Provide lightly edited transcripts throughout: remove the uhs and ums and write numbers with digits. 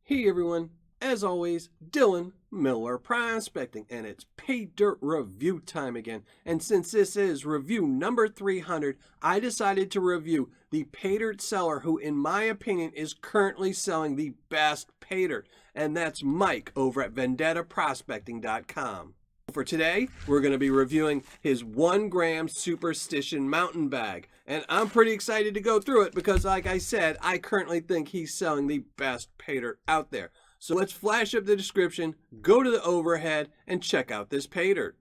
Hey everyone, as always, Dylan Miller Prospecting, and it's Paydirt review time again. And since this is review number 300, I decided to review the Paydirt seller who, in my opinion, is currently selling the best Paydirt, and that's Mike over at vendettaprospecting.com. For today, we're going to be reviewing his 1 gram Superstition mountain bag. And I'm pretty excited to go through it because, like I said, I currently think he's selling the best Paydirt out there. So let's flash up the description, go to the overhead, and check out this Paydirt.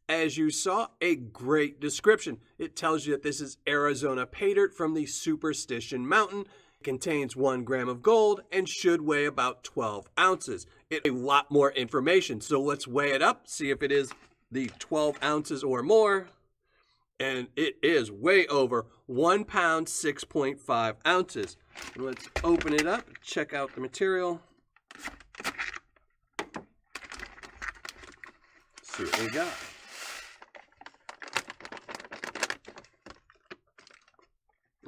As you saw, a great description. It tells you that this is Arizona Paydirt from the Superstition Mountain. It contains 1 gram of gold and should weigh about 12 ounces. It's a lot more information, so let's weigh it up, see if it is the 12 ounces or more. And it is way over 1 pound, 6.5 ounces. Let's open it up, check out the material. See what we got.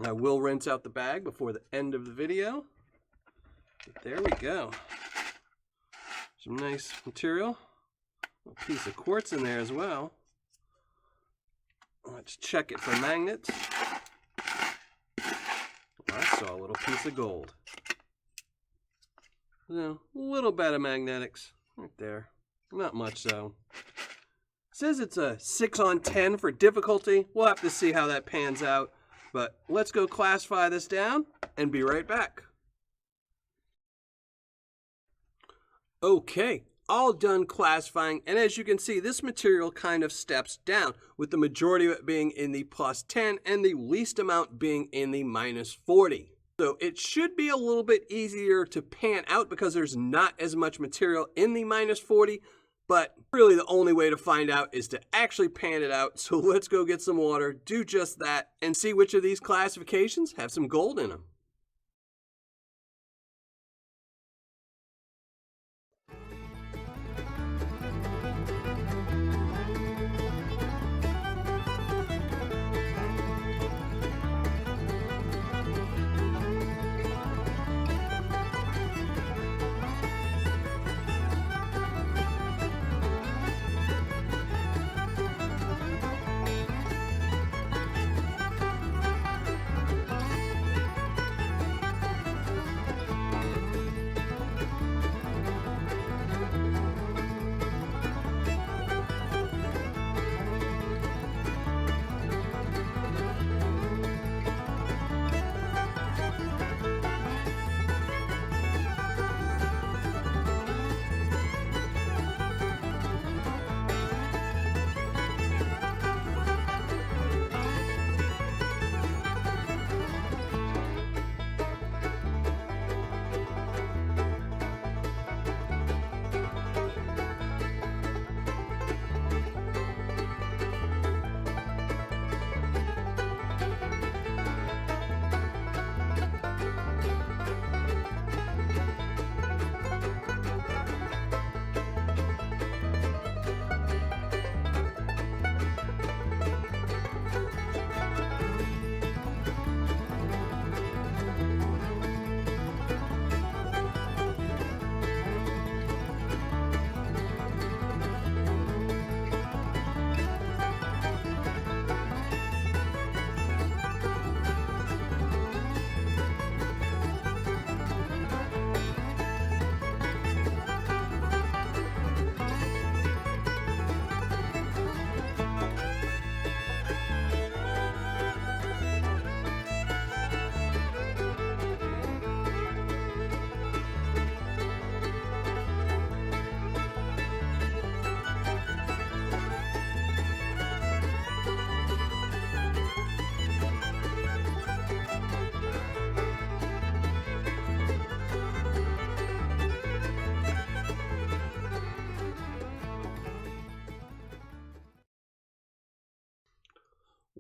I will rinse out the bag before the end of the video. But there we go. Some nice material. A piece of quartz in there as well. Let's check it for magnets. I saw a little piece of gold. A little bit of magnetics right there. Not much though. It says it's a 6 on 10 for difficulty. We'll have to see how that pans out. But let's go classify this down and be right back. Okay, all done classifying, and as you can see, this material kind of steps down, with the majority of it being in the +10 and the least amount being in the -40. So it should be a little bit easier to pan out because there's not as much material in the -40, but really the only way to find out is to actually pan it out. So let's go get some water, do just that, and see which of these classifications have some gold in them.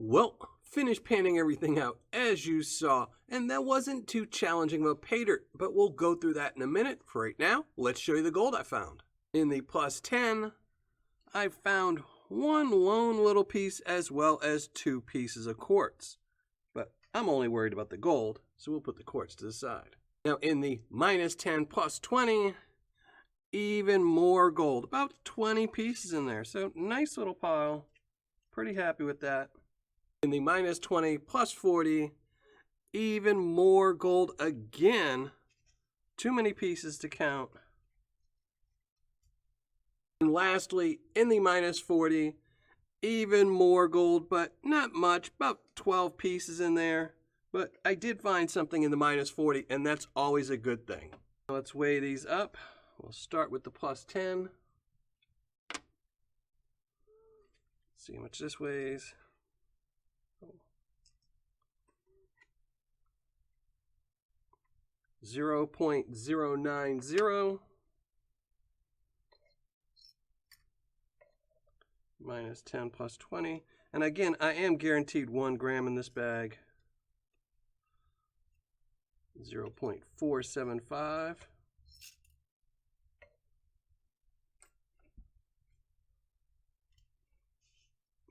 Well, finished panning everything out as you saw, and that wasn't too challenging of a Paydirt, but we'll go through that in a minute. For right now, let's show you the gold I found. In the +10, I found one lone little piece as well as 2 pieces of quartz. But I'm only worried about the gold, so we'll put the quartz to the side. Now in the -10 plus 20, even more gold, about 20 pieces in there. So nice little pile, pretty happy with that. In the -20 plus 40, even more gold again, too many pieces to count. And lastly, in the -40, even more gold, but not much, about 12 pieces in there. But I did find something in the -40, and that's always a good thing. Let's weigh these up. We'll start with the +10. See how much this weighs. 0.090 -10 plus 20. And again, I am guaranteed 1 gram in this bag. 0.475.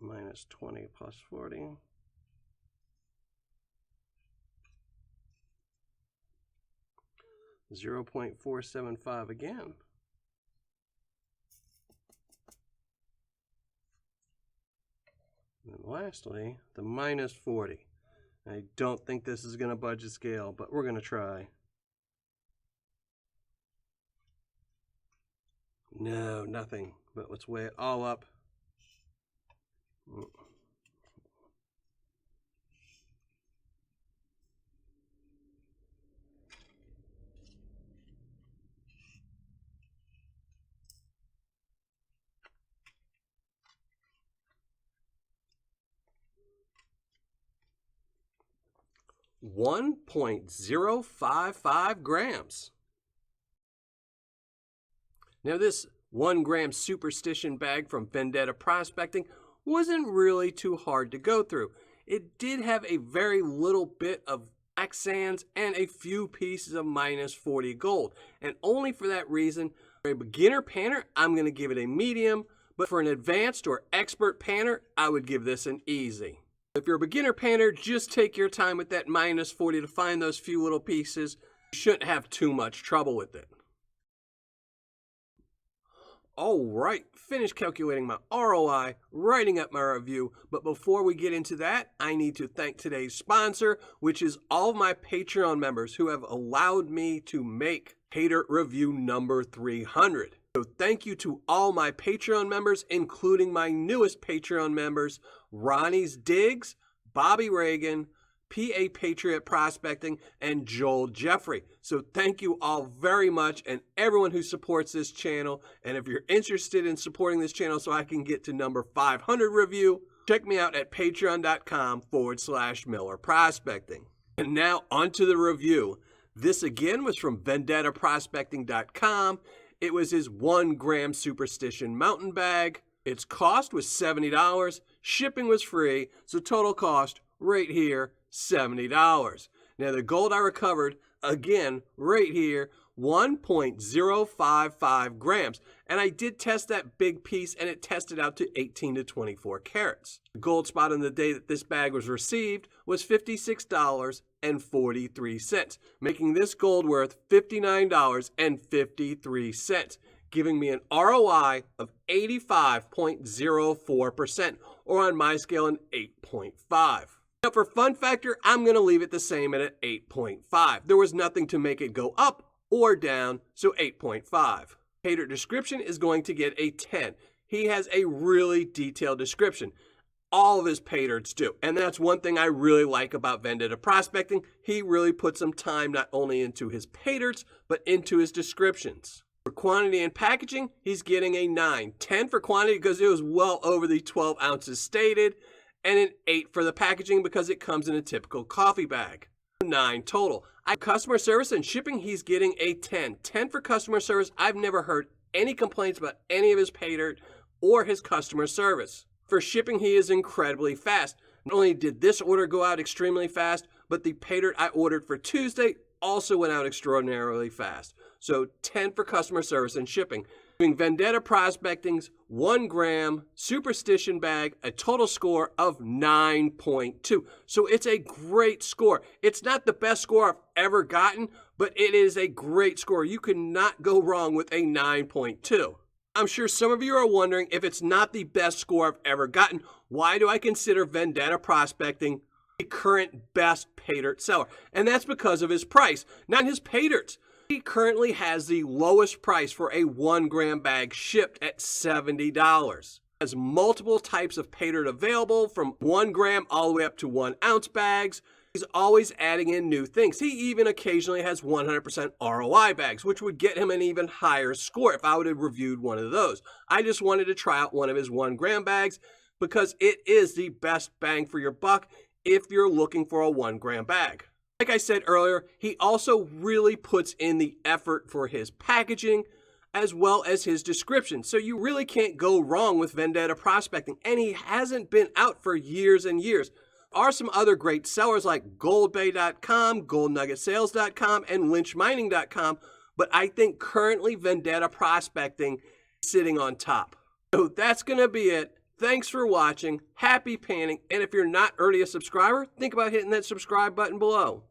-20 plus 40. $0.475 again. And lastly, the -40. I don't think this is going to budge the scale, but we're going to try. No, nothing. But let's weigh it all up. $1.055 grams. Now this 1 gram superstition bag from Vendetta Prospecting wasn't really too hard to go through. It did have a very little bit of black sands and a few pieces of -40 gold. And only for that reason, for a beginner panner, I'm going to give it a medium. But for an advanced or expert panner, I would give this an easy. If you're a beginner panner, just take your time with that -40 to find those few little pieces. You shouldn't have too much trouble with it. All right, finished calculating my ROI, writing up my review, but before we get into that, I need to thank today's sponsor, which is all of my Patreon members who have allowed me to make Paydirt review number 300. So thank you to all my Patreon members, including my newest Patreon members, Ronnie's Diggs, Bobby Reagan, PA Patriot Prospecting, and Joel Jeffrey. So thank you all very much, and everyone who supports this channel. And if you're interested in supporting this channel so I can get to number 500 review, check me out at patreon.com/Miller Prospecting. And now onto the review. This again was from vendettaprospecting.com. It was his 1 gram Superstition mountain bag. Its cost was $70. Shipping was free, so total cost right here, $70. Now the gold I recovered, again, right here, 1.055 grams. And I did test that big piece, and it tested out to 18 to 24 carats. The gold spot on the day that this bag was received was $56.43, making this gold worth $59.53, giving me an ROI of 85.04%, or on my scale, an 8.5. Now for fun factor, I'm going to leave it the same at an 8.5. There was nothing to make it go up or down, so 8.5. Paydirt description is going to get a 10. He has a really detailed description. All of his Paydirts do. And that's one thing I really like about Vendetta Prospecting. He really puts some time not only into his Paydirts, but into his descriptions. For quantity and packaging, he's getting a 9. 10 for quantity because it was well over the 12 ounces stated, and an 8 for the packaging because it comes in a typical coffee bag. 9 total. Customer service and shipping, he's getting a 10. 10 for customer service. I've never heard any complaints about any of his Paydirt or his customer service. For shipping, he is incredibly fast. Not only did this order go out extremely fast, but the Paydirt I ordered for Tuesday also went out extraordinarily fast. So 10 for customer service and shipping. Doing Vendetta Prospecting's 1 gram superstition bag, a total score of 9.2. So it's a great score. It's not the best score I've ever gotten, but it is a great score. You cannot go wrong with a 9.2. I'm sure some of you are wondering, if it's not the best score I've ever gotten, why do I consider Vendetta Prospecting the current best Paydirt seller? And that's because of his price, not his Paydirts. He currently has the lowest price for a 1 gram bag, shipped at $70. Has multiple types of Paydirt available, from 1 gram all the way up to 1 ounce bags. He's always adding in new things. He even occasionally has 100% ROI bags, which would get him an even higher score if I would have reviewed one of those. I just wanted to try out one of his 1 gram bags because it is the best bang for your buck if you're looking for a 1 gram bag. Like I said earlier, he also really puts in the effort for his packaging as well as his description. So you really can't go wrong with Vendetta Prospecting. And he hasn't been out for years and years. There are some other great sellers like goldbay.com, goldnuggetsales.com, and lynchmining.com. But I think currently Vendetta Prospecting is sitting on top. So that's going to be it. Thanks for watching. Happy panning. And if you're not already a subscriber, think about hitting that subscribe button below.